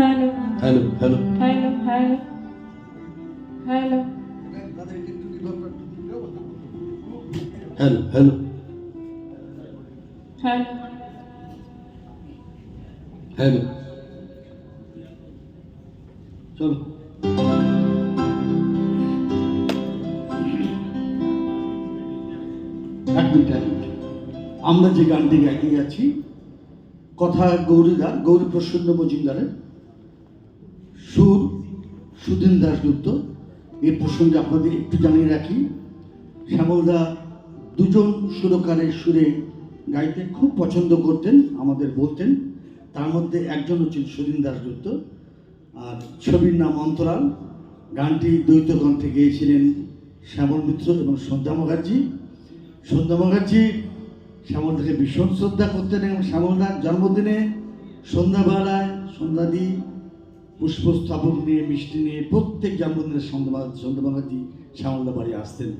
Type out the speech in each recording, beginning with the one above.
Hello hello hello hello hello hello hello hello hello hello চলো এক minute আমরা যে গানটি গাইতে যাচ্ছি কথা গৌরী প্রসন্ন মজুমদারের, সুর সুধীন দাশগুপ্ত। এই প্রসঙ্গে আপনাদের একটু জানিয়ে রাখি, শ্যামলদা দুজন সুরকারের সুরে গাইতে খুব পছন্দ করতেন, আমাদের বলতেন। তার মধ্যে একজন হচ্ছেন সুধীন দাশগুপ্ত, আর ছবির নাম অন্তরাল। গানটি দ্বৈত কণ্ঠে গেয়েছিলেন শ্যামল মিত্র এবং সন্ধ্যা মুখার্জি। সন্ধ্যা মুখার্জি শ্যামলদাকে ভীষণ শ্রদ্ধা করতেন এবং শ্যামলদার জন্মদিনে সন্ধ্যাবেলায় সন্ধ্যাদি পুষ্পস্থাপক নিয়ে মিষ্টি নিয়ে প্রত্যেক জন্মদিনের সন্ধ্যা মুখার্জি শ্যামলদা বাড়ি আসতেন।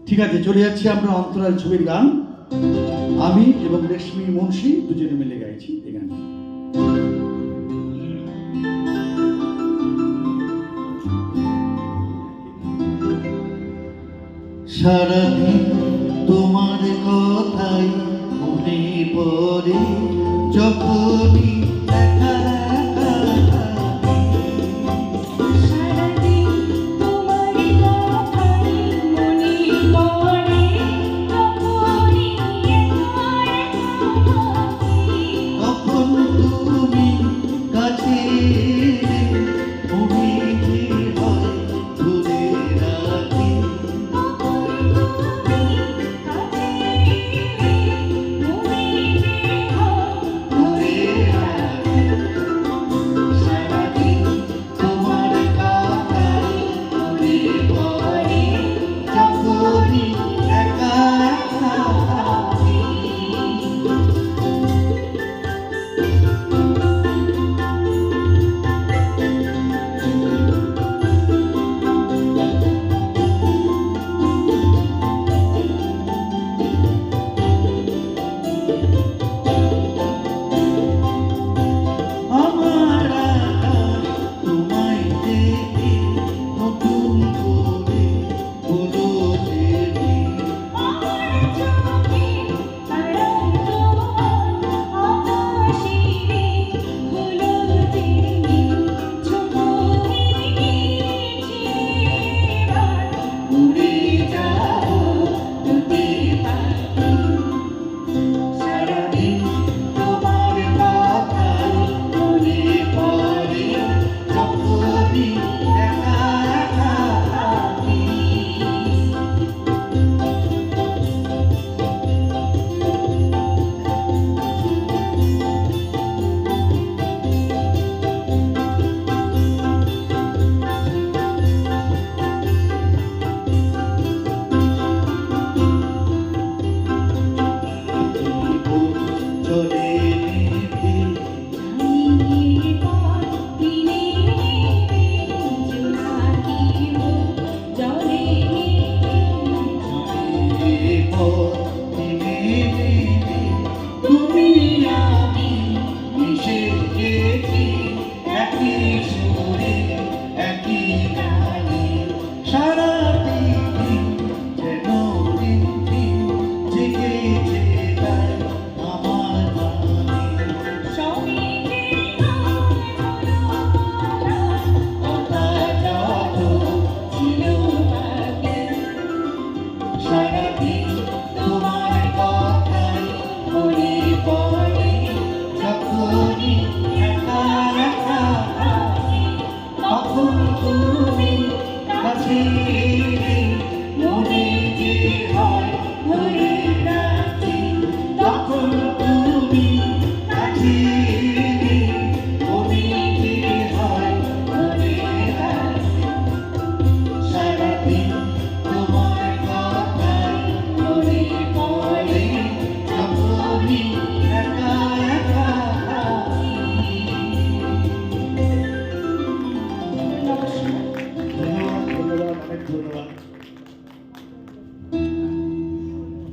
ঠিক আছে, চলে যাচ্ছি আমরা অন্তরাল ছবির গান। আমি এবং রেশমি মুন্সি দুজনে মিলে গাইছি এই গানটি। সারাদিন তোমার কথাই মনে পড়ে, যখনই একা একা সারাদিন তোমার কথাই মনে পড়ে, যখনই একা একা থাকি। তখন তুমি কাছে এলে মনে যে হয় ধরে রাখি। সারাদিন তোমার কথাই মনে পড়ে, যখনই একা একা থাকি। আমার আকাশ তোমায় দেখে নতুন করে হলো যে নীল। আমার চোখে তারার জোয়ার, আকাশেরে হলো যে নীল। ছোট নিয়েছি এবার, উড়ে যাবো দুটি পাখি। সারাদিন তোমার কথাই মনে পড়ে, যখনই একা একা থাকি। চলে নিভে জানিয়ে পথ দিনে নেবে, জোনাকির মুখ জলে তুমি আমি মিশে গেছি একই সুরে একই গানে। সারা পৃথিবী যেন দিন দিন জেগেছে তাই আমার গানে। কথা যত ছিল বাকি, সারাদিন তোমার কথাই মনে পড়ে, যখনই একা একা থাকি। তখন তুমি কাছে এলে মনে যে হয় ধরে রাখি। তখন তুমি কাছে এলে মনে যে হয় ধরে রাখি। সারাদিন তোমার কথাই মনে পড়ে, যখনই একা একা থাকি। ধন্যবাদ, ধন্যবাদ, অনেক ধন্যবাদ।